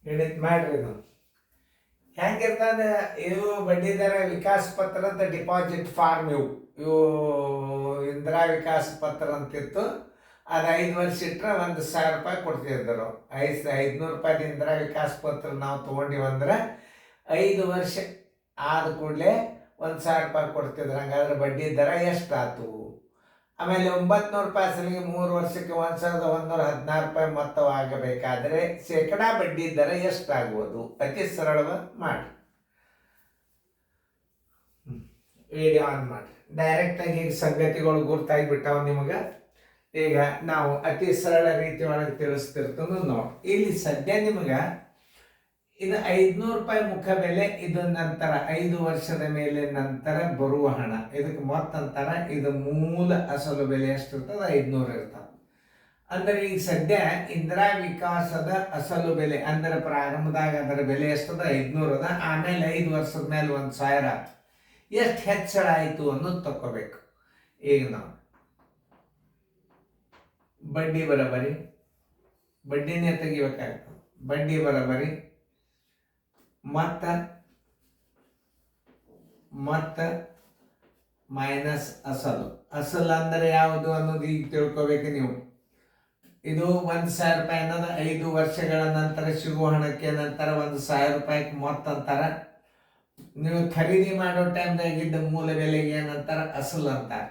ಗಣಿತ ಮಾಡ್ರಿ ಇದು ಹೆಂಗಿರ್ತದ. ಇವು ಬಡ್ಡಿ ದರ ವಿಕಾಸ ಪತ್ರ ಅಂತ ಡಿಪಾಸಿಟ್ ಫಾರ್ಮ್ ಇವು ಇಂದಿರಾ ವಿಕಾಸ ಪತ್ರ ಅಂತಿತ್ತು. ಅದು 5 ವರ್ಷ ಇಟ್ಟರೆ 1,000 ರೂಪಾಯಿ ಕೊಡ್ತಿದ್ದರು. 500 ರೂಪಾಯಿ ಇಂದಿರಾ ವಿಕಾಸ ಪತ್ರ ನಾವು ತೊಗೊಂಡಿವಂದ್ರೆ 5 ವರ್ಷ ಆದ ಕೂಡಲೇ 1,000 ರೂಪಾಯಿ ಕೊಡ್ತಿದ್ರು. ಹಂಗಾದ್ರೆ ಬಡ್ಡಿ ದರ ಎಷ್ಟಾಯ್ತು? ಆಮೇಲೆ 900 ರೂಪಾಯಿ ಅಸಲಿಗೆ 3 ವರ್ಷಕ್ಕೆ 1,116 ರೂಪಾಯಿ ಮೊತ್ತವಾಗಬೇಕಾದರೆ ಶೇಕಡ ಬಡ್ಡಿ ದರ ಎಷ್ಟಾಗ್ಬೋದು? ಅತಿ ಸರಳವ ಮಾಡಿ. ವಿಡಿಯೋ ಆನ್ ಮಾಡಿ. ಡೈರೆಕ್ಟಾಗಿ ಈಗ ಸಂಗತಿಗಳು ಗುರ್ತಾಗಿಬಿಟ್ಟಾವ ನಿಮಗೆ. ಈಗ ನಾವು ಅತಿ ಸರಳ ರೀತಿ ಒಳಗೆ ತಿಳಿಸ್ತಿರ್ತದ ನೋಡಿ. ಇಲ್ಲಿ ಸದ್ಯ ನಿಮಗೆ ಇದು 500 ರೂಪಾಯಿ ಮುಖ ಬೆಲೆ. ಇದು ನಂತರ 5 ವರ್ಷದ ಮೇಲೆ ನಂತರ ಬರುವ ಹಣ. ಇದಕ್ಕೆ ಮೊತ್ತಂತರ ಇದು ಮೂಲ ಅಸಲು ಬೆಲೆ ಎಷ್ಟಿರ್ತದೆ? 500 ಇರ್ತದೆ. ಅಂದರೆ ಈಗ ಸದ್ಯ ಇಂದಿರಾ ವಿಕಾಸದ ಅಸಲು ಬೆಲೆ ಅಂದರೆ ಪ್ರಾರಂಭದಾಗ ಅದರ ಬೆಲೆ ಎಷ್ಟದ? 500 ಅದ. ಆಮೇಲೆ 5 ವರ್ಷದ ಮೇಲೆ 1,000 ಆಯ್ತು. ಎಷ್ಟು ಹೆಚ್ಚಳ ಆಯಿತು ಅನ್ನೋದು ತಗೋಬೇಕು. ಈಗ ನಾವು ಬಡ್ಡಿ ಬರಬರಿ ಬಡ್ಡಿನೇ ತೆಗಿಬೇಕಾಗ್ತದೆ. ಬಡ್ಡಿ ಬರಬರಿ ಮತ್ತ ಮೈನಸ್ ಅಸಲು. ಅಸಲು ಅಂದರೆ ಯಾವುದು ಅನ್ನೋದು ಈಗ ತಿಳ್ಕೊಬೇಕು ನೀವು. ಇದು 1,000 ರೂಪಾಯಿ ಅನ್ನೋದು 5 ವರ್ಷಗಳ ನಂತರ ಸಿಗುವ ಹಣಕ್ಕೆ ನಂತರ 1,000 ರೂಪಾಯಿ ಮೊತ್ತ ಅಂತಾರೆ. ನೀವು ಖರೀದಿ ಮಾಡೋ ಟೈಮ್ದಾಗಿದ್ದ ಮೂಲ ಬೆಲೆಗೆ ಏನಂತಾರೆ? ಅಸಲು ಅಂತಾರೆ.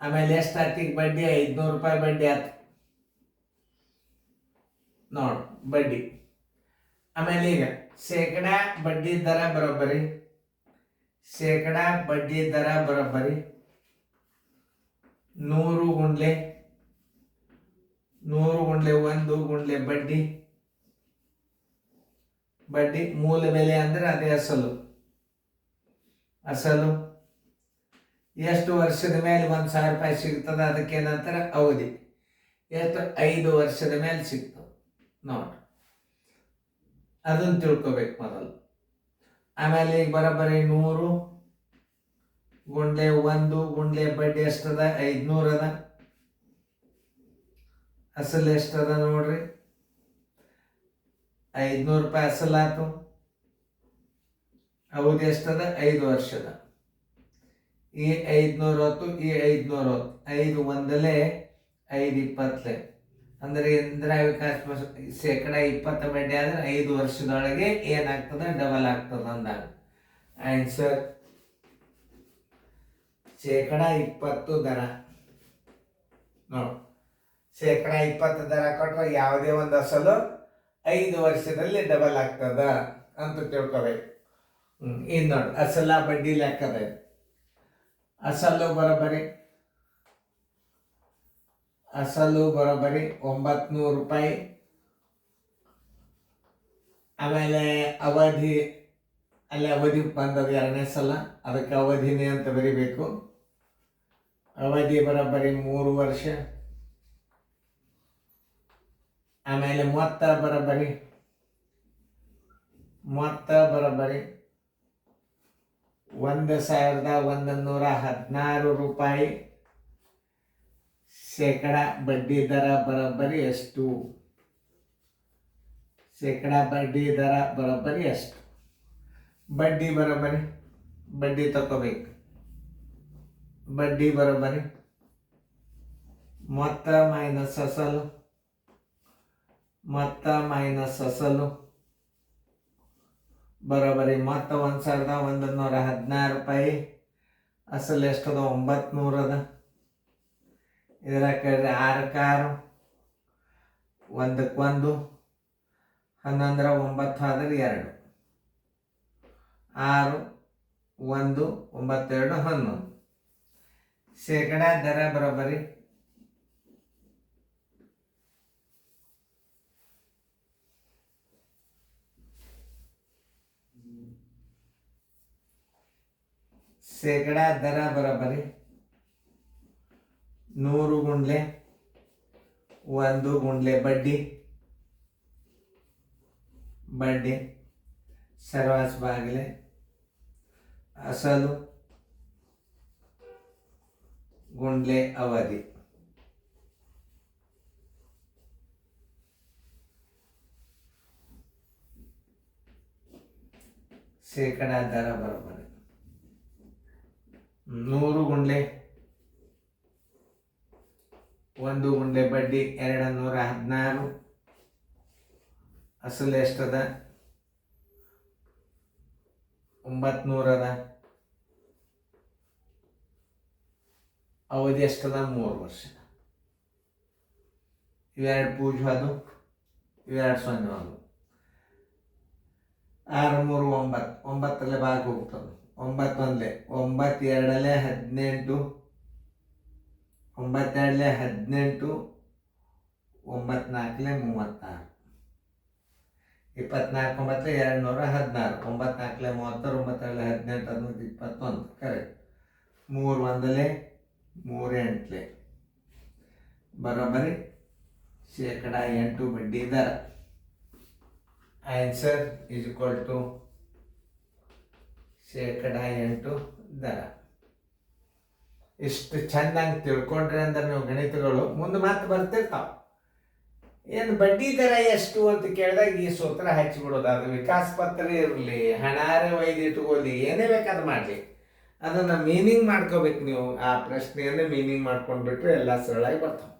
ಆಮೇಲೆ ಎಷ್ಟಾಯ್ತು ಈಗ ಬಡ್ಡಿ? 500 ರೂಪಾಯಿ ಬಡ್ಡಿ ಆಯ್ತು ನೋಡು ಬಡ್ಡಿ. ಆಮೇಲೆ ಈಗ ಶೇಕಡ ಬಡ್ಡಿ ದರ ಬರೋಬ್ಬರಿ ಶೇಕಡ ಬಡ್ಡಿ ದರ ಬರೋಬ್ಬರಿ 100 ಗುಂಡ್ಲೆ 1 ಗುಂಡ್ಲೆ ಬಡ್ಡಿ ಮೂಲ ಬೆಲೆ ಅಂದ್ರೆ ಅದೇ ಅಸಲು. ಎಷ್ಟು ವರ್ಷದ ಮೇಲೆ 1,000 ರೂಪಾಯಿ ಸಿಗ್ತದೆ? ಅದಕ್ಕೇನಂತಾರೆ? ಅವಧಿ. ಎಷ್ಟು? 5 ವರ್ಷದ ಮೇಲೆ ಸಿಗ್ತದೆ ನೋಡಿ. ಅದನ್ನು ತಿಳ್ಕೊಬೇಕು ಮೊದಲು. ಆಮೇಲೆ ಈಗ ಬರೋಬ್ಬರಿ 100 ಗುಂಡ್ಲೆ 1 ಗುಂಡ್ಲೆ ಬಡ್ಡಿ ಎಷ್ಟದ? 500 ಅದ. ಅಸಲು ಎಷ್ಟದ ನೋಡ್ರಿ? 500 ರೂಪಾಯಿ ಅಸಲಾತು. ಅವಧಿ ಎಷ್ಟದ? 5 ವರ್ಷದ. ಈ 500 ಹೊತ್ತು, ಈ 500 ಹೊತ್ತು. 5 ಒಂದಲೇ 5 20 ಅಂದರೆ ಇಂದಿರಾ ವಿಕಾಸ ಶೇಕಡ 20 ಬಡ್ಡಿ ಆದರೆ 5 ವರ್ಷದೊಳಗೆ ಏನಾಗ್ತದೆ? ಡಬಲ್ ಆಗ್ತದೆ ಅಂದಾಗ ಆನ್ಸರ್ ಶೇಕಡ 20 ದರ ನೋಡಿ. ಶೇಕಡ 20 ದರ ಕೊಟ್ಟರೆ ಯಾವುದೇ ಒಂದು ಅಸಲು 5 ವರ್ಷದಲ್ಲಿ ಡಬಲ್ ಆಗ್ತದ ಅಂತ ತಿಳ್ಕೊಬೇಕು. ಇನ್ನು ನೋಡಿ ಅಸಲ ಬಡ್ಡಿ ಲೆಕ್ಕದ. ಅಸಲು ಬರೋಬ್ಬರಿ 900 ರೂಪಾಯಿ. ಆಮೇಲೆ ಅವಧಿ ಅಲ್ಲಿ ಅವಧಿ ಬಂದದ 2ನೇ ಸಲ, ಅದಕ್ಕೆ ಅವಧಿನೇ ಅಂತ ಬರಿಬೇಕು. ಅವಧಿ ಬರೋಬ್ಬರಿ 3 ವರ್ಷ. ಆಮೇಲೆ ಮೊತ್ತ ಬರೋಬ್ಬರಿ 1,116 ರೂಪಾಯಿ. ಶೇಕಡ ಬಡ್ಡಿ ದರ ಬರೋಬ್ಬರಿ ಎಷ್ಟು? ಶೇಕಡ ಬಡ್ಡಿ ದರ ಬರೋಬ್ಬರಿ ಎಷ್ಟು? ಬಡ್ಡಿ ಬರೋಬ್ಬರಿ ಬಡ್ಡಿ ತಗೋಬೇಕು. ಬಡ್ಡಿ ಬರೋಬ್ಬರಿ ಮೊತ್ತ ಮೈನಸ್ ಅಸಲು ಬರೋಬ್ಬರಿ ಮೊತ್ತ 1,116 ರೂಪಾಯಿ. ಅಸಲು ಎಷ್ಟದ? 900 ಅದ. ಇದರ ಕಡೆ 6 6 1ಕ್ಕೆ 1 11 9 ಆದ್ರೆ 2 6 1 9 2 11. ಶೇಕಡ ದರ ಬರೋಬ್ಬರಿ ಶೇಕಡ ದರ ಬರೋಬ್ಬರಿ 100 ಗುಂಡ್ಲೆ 1 ಗುಂಡ್ಲೆ ಬಡ್ಡಿ ಸರ್ವಾಸ್ ಬಾಗಿಲೆ ಅಸಲು ಗುಂಡ್ಲೆ ಅವಧಿ. ಶೇಕಡ ದರ ಬರೋಬ್ಬರಿ 100 ಗುಂಡ್ಲೆ 1 ಗುಂಡ್ಲೆ ಬಡ್ಡಿ 216. ಅಸಲು ಎಷ್ಟದ? 900 ಅದ. ಅವಧಿ ಎಷ್ಟದ? 3 ವರ್ಷ. ಇವೆರಡು ಪೂಜೆ ಅದು, ಇವೆರಡು 0 ಅದು. 6 3 9, 9 ಭಾಗ ಹೋಗ್ತದೆ. 9 1 9 2 18, 9 2 18, 9 4 36, 24 9 216, 9 4 36, 9 2 18, 19 21. ಕರೆಕ್ಟ್. 3 1 3 8 ಬರೋಬ್ಬರಿ ಶೇಕಡ 8 ಬಡ್ಡಿ ದರ. ಆನ್ಸರ್ ಈಸ್ ಈಕ್ವಲ್ ಟು ಶೇಕಡ 8 ದರ. ಇಷ್ಟು ಚೆನ್ನಾಗಿ ತಿಳ್ಕೊಂಡ್ರೆ ಅಂದ್ರೆ ನೀವು ಗಣಿತಗಳು ಮುಂದೆ ಮತ್ತೆ ಬರ್ತಿರ್ತಾವ. ಏನು ಬಡ್ಡಿ ದರ ಎಷ್ಟು ಅಂತ ಕೇಳಿದಾಗ ಈ ಸೂತ್ರ ಹಚ್ಚಿಬಿಡೋದು. ಅದು ವಿಕಾಸ ಪತ್ರ ಇರಲಿ, ಹಣಾರೆ ಒಯ್ದು ಇಟ್ಕೊಳ್ಳಿ, ಏನೇ ಬೇಕಾದ್ರು ಮಾಡಲಿ, ಅದನ್ನು ಮೀನಿಂಗ್ ಮಾಡ್ಕೋಬೇಕು ನೀವು. ಆ ಪ್ರಶ್ನೆಯನ್ನು ಮೀನಿಂಗ್ ಮಾಡ್ಕೊಂಡ್ಬಿಟ್ರೆ ಎಲ್ಲ ಸರಳಾಗಿ ಬರ್ತಾವೆ.